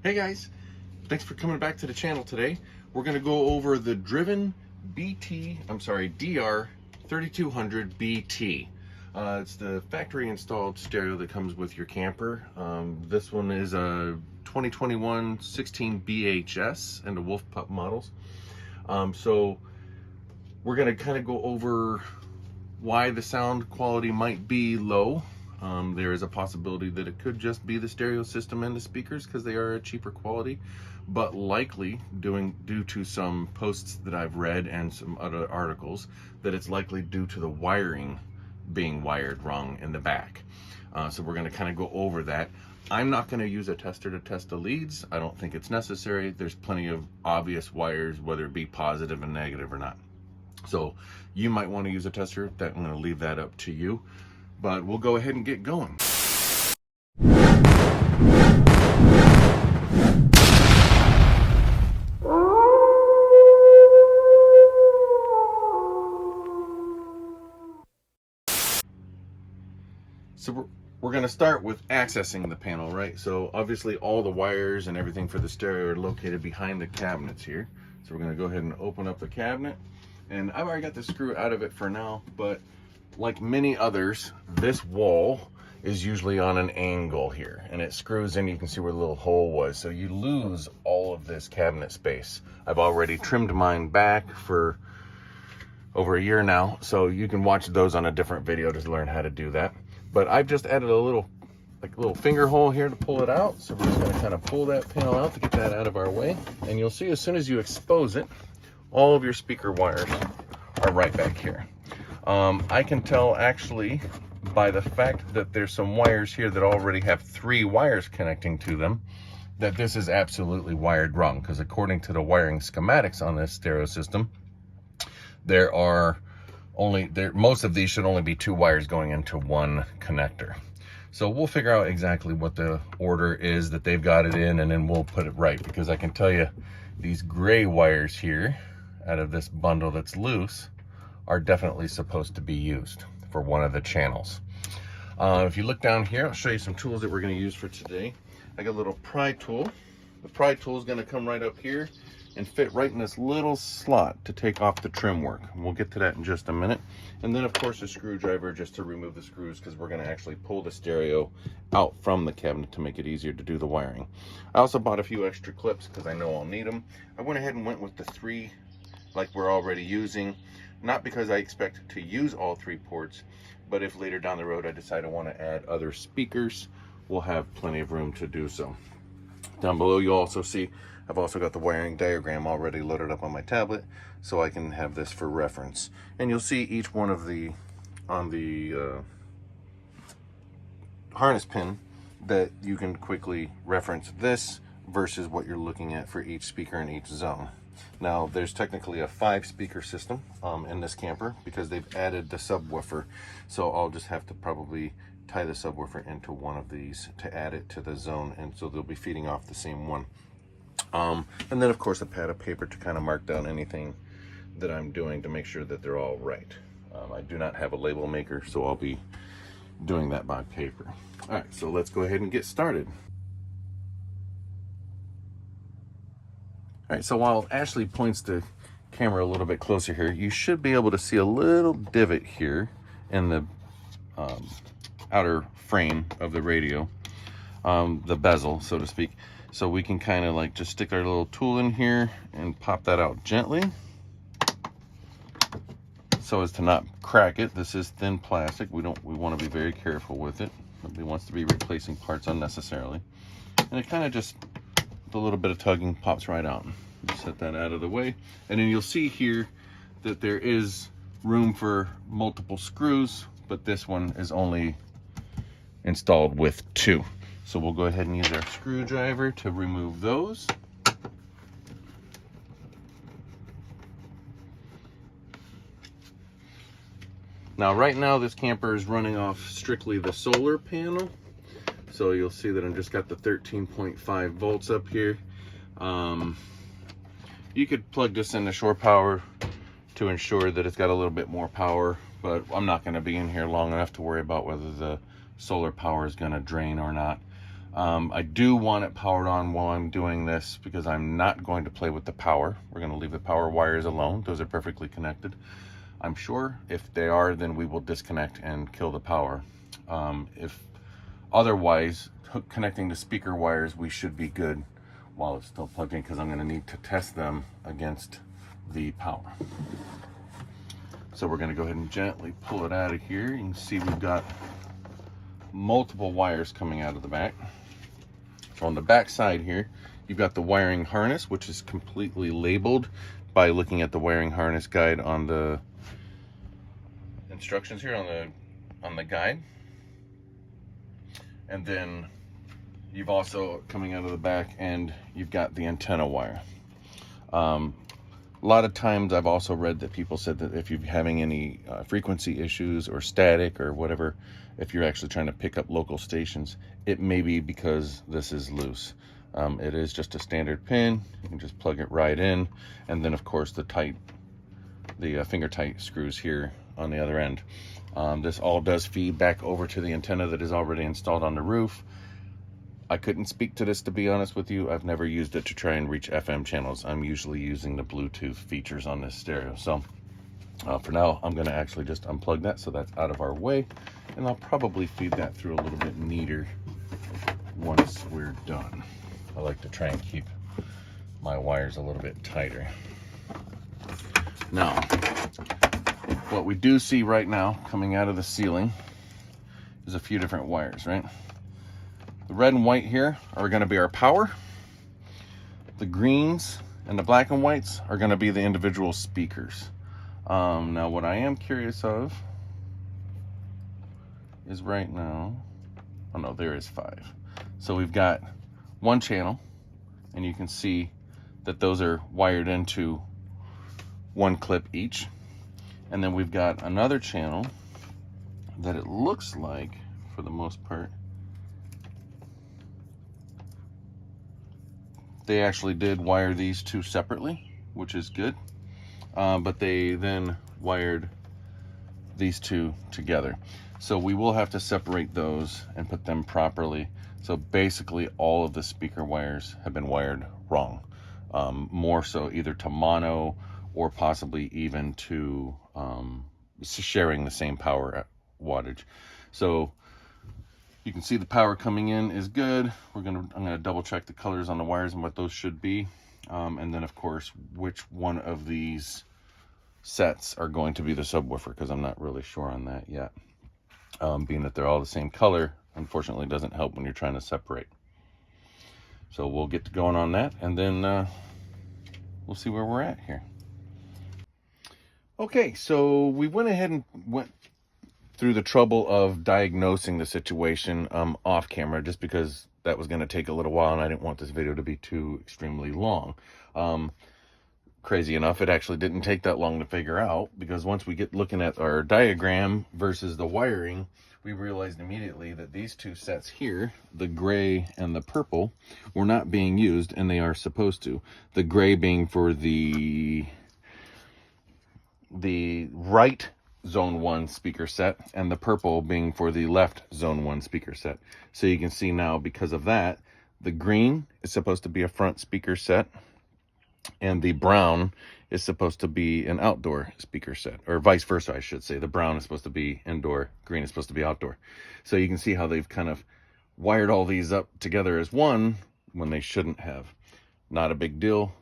Hey guys, thanks for coming back to the channel today. We're going to go over the Driven DR3200BT. It's the factory installed stereo that comes with your camper. This one is a 2021 16 BHS and the Wolf Pup models. So we're going to kind of go over why the sound quality might be low. There is a possibility that it could just be the stereo system and the speakers because they are a cheaper quality, but likely due to some posts that I've read and some other articles that it's likely due to the wiring being wired wrong in the back. So we're going to kind of go over that. I'm not going to use a tester to test the leads. I don't think it's necessary. There's plenty of obvious wires, whether it be positive and negative or not. So you might want to use a tester. That I'm going to leave that up to you. But we'll go ahead and get going. So we're going to start with accessing the panel, right? So obviously all the wires and everything for the stereo are located behind the cabinets here. So we're going to go ahead and open up the cabinet. And I've already got the screw out of it for now, but like many others, this wall is usually on an angle here, and it screws in. You can see where the little hole was, so you lose all of this cabinet space. I've already trimmed mine back for over a year now, so you can watch those on a different video to learn how to do that. But I've just added a little finger hole here to pull it out, so we're just going to kind of pull that panel out to get that out of our way. And you'll see as soon as you expose it, all of your speaker wires are right back here. I can tell actually by the fact that there's some wires here that already have 3 wires connecting to them that this is absolutely wired wrong, because according to the wiring schematics on this stereo system, most of these should only be 2 wires going into one connector. So we'll figure out exactly what the order is that they've got it in, and then we'll put it right, because I can tell you these gray wires here out of this bundle that's loose are definitely supposed to be used for one of the channels. If you look down here, I'll show you some tools that we're going to use for today. I got a little pry tool. The pry tool is going to come right up here and fit right in this little slot to take off the trim work. We'll get to that in just a minute. And then of course a screwdriver just to remove the screws, because we're going to actually pull the stereo out from the cabinet to make it easier to do the wiring. I also bought a few extra clips because I know I'll need them. I went ahead and went with the 3 like we're already using. Not because I expect to use all 3 ports, but if later down the road I decide I want to add other speakers, we'll have plenty of room to do so. Down below you'll also see I've also got the wiring diagram already loaded up on my tablet, so I can have this for reference. And you'll see each one of the on the harness pin that you can quickly reference this versus what you're looking at for each speaker in each zone. Now there's technically a 5 speaker system in this camper because they've added the subwoofer, so I'll just have to probably tie the subwoofer into one of these to add it to the zone, and so they'll be feeding off the same one. And then of course a pad of paper to kind of mark down anything that I'm doing to make sure that they're all right. I do not have a label maker, so I'll be doing that by paper. All right, so let's go ahead and get started. All right, so while Ashley points the camera a little bit closer here, you should be able to see a little divot here in the outer frame of the radio, the bezel, so to speak. So we can kind of like just stick our little tool in here and pop that out gently so as to not crack it. This is thin plastic. We want to be very careful with it. Nobody wants to be replacing parts unnecessarily. And it kind of just, with a little bit of tugging, pops right out. Just set that out of the way, and then you'll see here that there is room for multiple screws, but this one is only installed with 2. So we'll go ahead and use our screwdriver to remove those. Now right now this camper is running off strictly the solar panel, so you'll see that I've just got the 13.5 volts up here. You could plug this into shore power to ensure that it's got a little bit more power, but I'm not going to be in here long enough to worry about whether the solar power is going to drain or not. I do want it powered on while I'm doing this because I'm not going to play with the power. We're going to leave the power wires alone. Those are perfectly connected. I'm sure if they are, then we will disconnect and kill the power. If otherwise, connecting the speaker wires, we should be good while it's still plugged in, because I'm going to need to test them against the power. So we're going to go ahead and gently pull it out of here. You can see we've got multiple wires coming out of the back. So on the back side here, you've got the wiring harness, which is completely labeled by looking at the wiring harness guide on the instructions here on the guide. And then you've also, coming out of the back end, you've got the antenna wire. A lot of times I've also read that people said that if you're having any frequency issues or static or whatever, if you're actually trying to pick up local stations, it may be because this is loose. It is just a standard pin. You can just plug it right in. And then of course the finger tight screws here on the other end. This all does feed back over to the antenna that is already installed on the roof. I couldn't speak to this, to be honest with you. I've never used it to try and reach FM channels. I'm usually using the Bluetooth features on this stereo. So for now, I'm gonna actually just unplug that so that's out of our way. And I'll probably feed that through a little bit neater once we're done. I like to try and keep my wires a little bit tighter. Now, what we do see right now coming out of the ceiling is a few different wires, right? The red and white here are going to be our power. The greens and the black and whites are going to be the individual speakers. Now, what I am curious of is right now, oh no, there is 5. So we've got one channel, and you can see that those are wired into one clip each. And then we've got another channel that it looks like, for the most part, they actually did wire these two separately, which is good. But they then wired these two together. So we will have to separate those and put them properly. So basically all of the speaker wires have been wired wrong. More so either to mono or possibly even to sharing the same power wattage. So you can see the power coming in is good. I'm gonna double check the colors on the wires and what those should be. And then of course, which one of these sets are going to be the subwoofer, because I'm not really sure on that yet. Being that they're all the same color, unfortunately doesn't help when you're trying to separate. So we'll get going on that, and then we'll see where we're at here. Okay, so we went ahead and went through the trouble of diagnosing the situation off camera, just because that was going to take a little while and I didn't want this video to be too extremely long. Crazy enough, it actually didn't take that long to figure out, because once we get looking at our diagram versus the wiring, we realized immediately that these two sets here, the gray and the purple, were not being used, and they are supposed to. The gray being for the right zone 1 speaker set, and the purple being for the left zone 1 speaker set. So you can see now, because of that, the green is supposed to be a front speaker set, and the brown is supposed to be an outdoor speaker set, or vice versa, I should say. The brown is supposed to be indoor, green is supposed to be outdoor. So you can see how they've kind of wired all these up together as one when they shouldn't have. Not a big deal,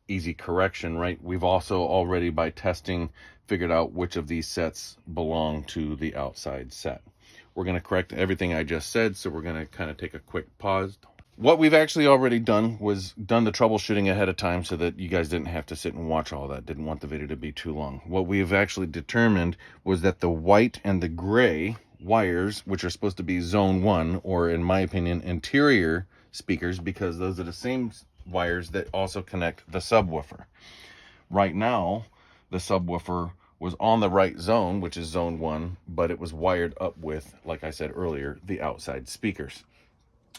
easy correction, right? We've also already, by testing, figured out which of these sets belong to the outside set. We're going to correct everything I just said, so we're going to kind of take a quick pause. What we've actually already done was done the troubleshooting ahead of time so that you guys didn't have to sit and watch all that. Didn't want the video to be too long. What we've actually determined was that the white and the gray wires, which are supposed to be zone 1, or in my opinion, interior speakers, because those are the same wires that also connect the subwoofer. Right now, the subwoofer was on the right zone, which is zone 1, but it was wired up with, like I said earlier, the outside speakers.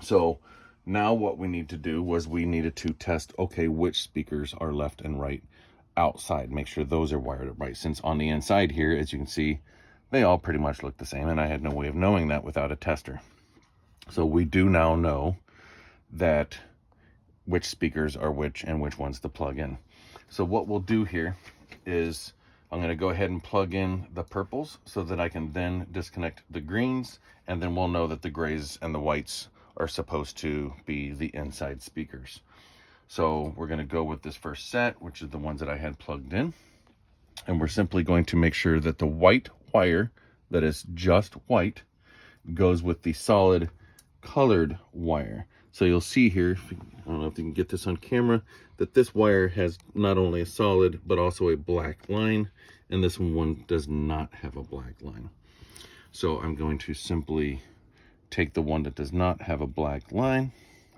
So now what we need to do was we needed to test, okay, which speakers are left and right outside. Make sure those are wired up right, since on the inside here, as you can see, they all pretty much look the same, and I had no way of knowing that without a tester. So we do now know that which speakers are which and which ones to plug in. So what we'll do here is I'm going to go ahead and plug in the purples so that I can then disconnect the greens, and then we'll know that the grays and the whites are supposed to be the inside speakers. So we're going to go with this first set, which is the ones that I had plugged in. And we're simply going to make sure that the white wire, that is just white, goes with the solid colored wire. So you'll see here, I don't know if you can get this on camera, that this wire has not only a solid, but also a black line. And this one does not have a black line. So I'm going to simply take the one that does not have a black line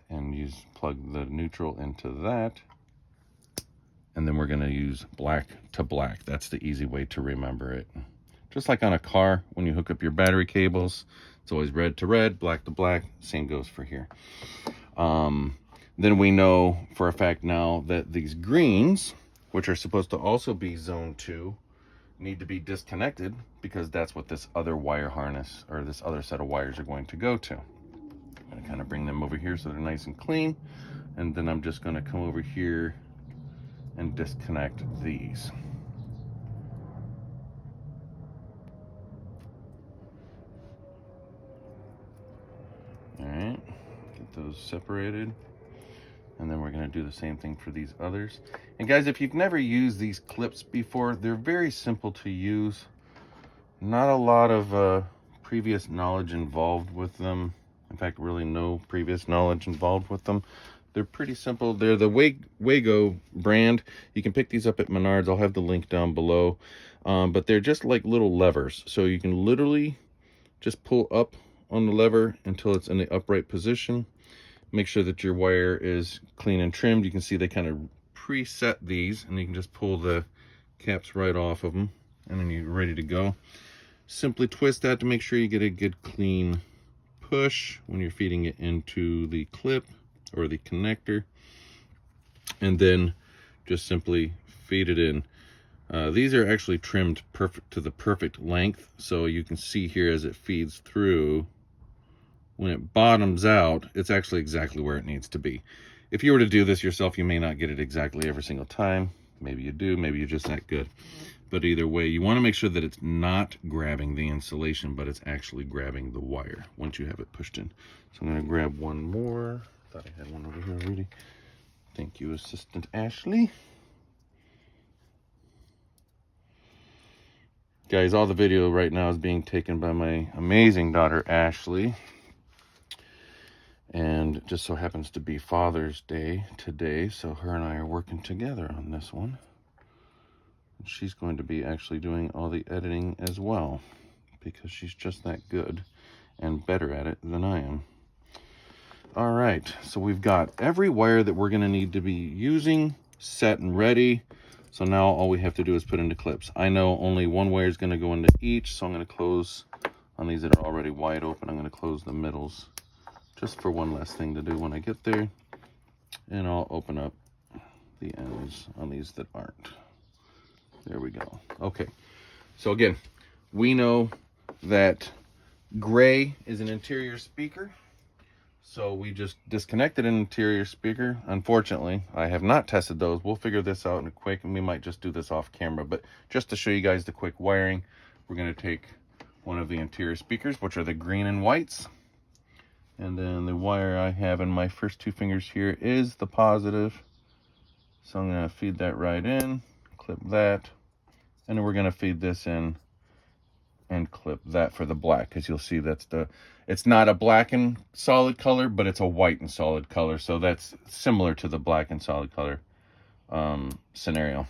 and plug the neutral into that. And then we're going to use black to black. That's the easy way to remember it. Just like on a car, when you hook up your battery cables, it's always red to red, black to black. Same goes for here. Then we know for a fact now that these greens, which are supposed to also be zone 2, need to be disconnected, because that's what this other wire harness, or this other set of wires, are going to go to. I'm going to kind of bring them over here so they're nice and clean. And then I'm just going to come over here and disconnect these. All right, get those separated. And then we're going to do the same thing for these others. And guys, if you've never used these clips before, they're very simple to use. Not a lot of previous knowledge involved with them. In fact, really no previous knowledge involved with them. They're pretty simple. They're the Wago brand. You can pick these up at Menards. I'll have the link down below. But they're just like little levers. So you can literally just pull up on the lever until it's in the upright position. Make sure that your wire is clean and trimmed. You can see they kind of preset these, and you can just pull the caps right off of them, and then you're ready to go. Simply twist that to make sure you get a good clean push when you're feeding it into the clip or the connector, and then just simply feed it in. These are actually trimmed perfect to the perfect length, so you can see here as it feeds through, when it bottoms out, it's actually exactly where it needs to be. If you were to do this yourself, you may not get it exactly every single time. Maybe you do, maybe you're just that good. But either way, you want to make sure that it's not grabbing the insulation, but it's actually grabbing the wire once you have it pushed in. So I'm going to grab one more. Thought I had one over here already. Thank you, Assistant Ashley. Guys, all the video right now is being taken by my amazing daughter, Ashley. And it just so happens to be Father's Day today, so her and I are working together on this one. And she's going to be actually doing all the editing as well, because she's just that good and better at it than I am. All right, so we've got every wire that we're going to need to be using set and ready. So now all we have to do is put into clips. I know only one wire is going to go into each, so I'm going to close on these that are already wide open. I'm going to close the middles, just for one last thing to do when I get there. And I'll open up the ends on these that aren't. There we go. Okay, so again, we know that gray is an interior speaker. So we just disconnected an interior speaker. Unfortunately, I have not tested those. We'll figure this out in a quick, and we might just do this off camera. But just to show you guys the quick wiring, we're going to take one of the interior speakers, which are the green and whites. And then the wire I have in my first two fingers here is the positive. So I'm going to feed that right in, clip that, and then we're going to feed this in and clip that for the black, because you'll see that's it's not a black and solid color, but it's a white and solid color. So that's similar to the black and solid color scenario.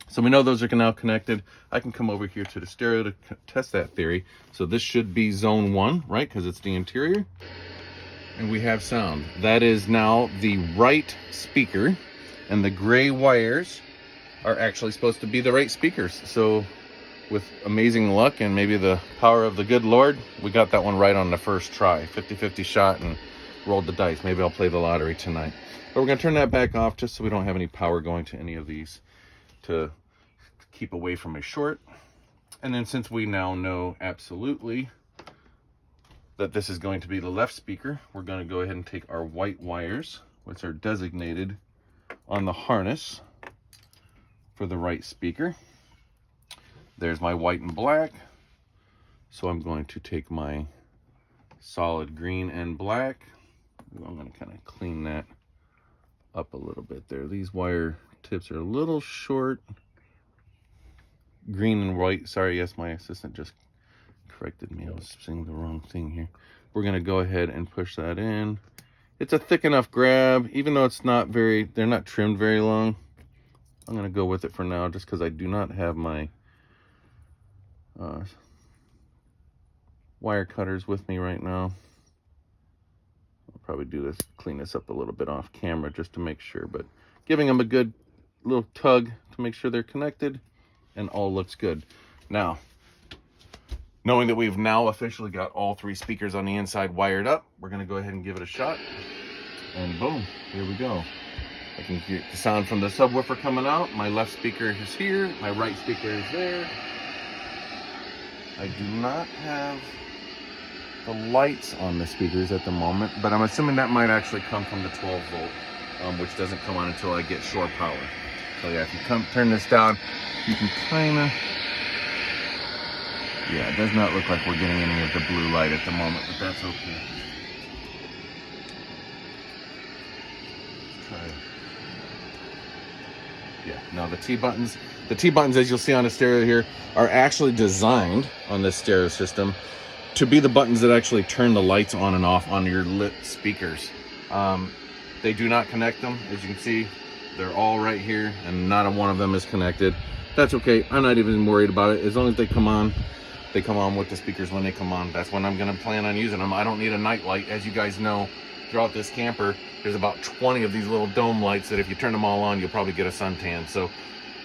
So we know those are now connected. I can come over here to the stereo to test that theory. So this should be zone 1, right? Because it's the interior. And we have sound. That is now the right speaker, and the gray wires are actually supposed to be the right speakers. So with amazing luck and maybe the power of the good Lord, we got that one right on the first try. 50-50 shot and rolled the dice. Maybe I'll play the lottery tonight. But we're going to turn that back off just so we don't have any power going to any of these to keep away from a short. And then since we now know absolutely that this is going to be the left speaker, we're going to go ahead and take our white wires, which are designated on the harness for the right speaker. There's my white and black. So I'm going to take my solid green and black. I'm going to kind of clean that up a little bit there. These wire tips are a little short. Green and white. Sorry, yes, my assistant just corrected me. I was saying the wrong thing here. We're going to go ahead and push that in. It's a thick enough grab, even though it's not very, they're not trimmed very long. I'm going to go with it for now just because I do not have my wire cutters with me right now. I'll probably do this, clean this up a little bit off camera just to make sure, but giving them a good little tug to make sure they're connected and all looks good. Now, knowing that we've now officially got all 3 speakers on the inside wired up, we're going to go ahead and give it a shot. And boom, here we go. I can get the sound from the subwoofer coming out. My left speaker is here. My right speaker is there. I do not have the lights on the speakers at the moment, but I'm assuming that might actually come from the 12 volt, which doesn't come on until I get shore power. So yeah, if you turn this down, you can kind of, yeah, it does not look like we're getting any of the blue light at the moment, but that's okay. Let's try. Yeah, now the T buttons, as you'll see on the stereo here, are actually designed on this stereo system to be the buttons that actually turn the lights on and off on your lit speakers. They do not connect them. As you can see, they're all right here and not one of them is connected. That's okay. I'm not even worried about it. As long as they come on with the speakers when they come on. That's when I'm going to plan on using them. I don't need a night light. As you guys know, throughout this camper, there's about 20 of these little dome lights that if you turn them all on, you'll probably get a suntan. So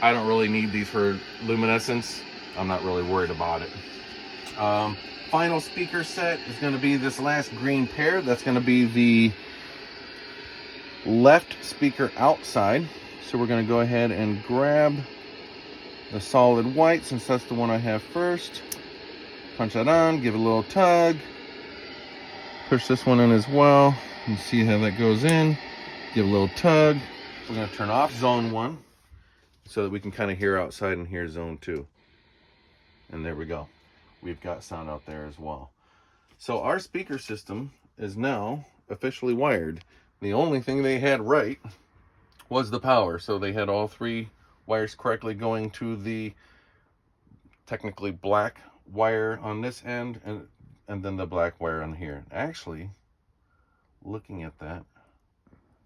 I don't really need these for luminescence. I'm not really worried about it. Final speaker set is going to be this last green pair. That's going to be the left speaker outside. So we're going to go ahead and grab the solid white, since that's the one I have first. Punch that on, give it a little tug. Push this one in as well. You see how that goes in. Give a little tug. We're going to turn off zone 1 so that we can kind of hear outside and hear zone 2. And there we go. We've got sound out there as well. So our speaker system is now officially wired. The only thing they had right was the power. So they had all 3 wires correctly going to the technically black wire on this end and then the black wire on here. Actually, looking at that,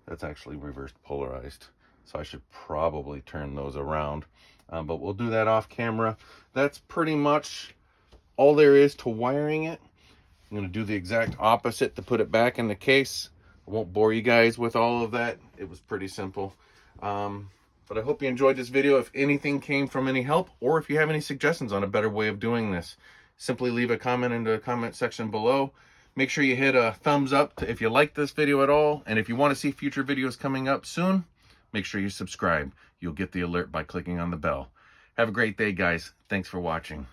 that's actually reversed polarized. So I should probably turn those around. But we'll do that off camera. That's pretty much all there is to wiring it. I'm going to do the exact opposite to put it back in the case. I won't bore you guys with all of that. It was pretty simple. But I hope you enjoyed this video. If anything came from any help, or if you have any suggestions on a better way of doing this, simply leave a comment in the comment section below. Make sure you hit a thumbs up if you like this video at all. And if you want to see future videos coming up soon, make sure you subscribe. You'll get the alert by clicking on the bell. Have a great day, guys. Thanks for watching.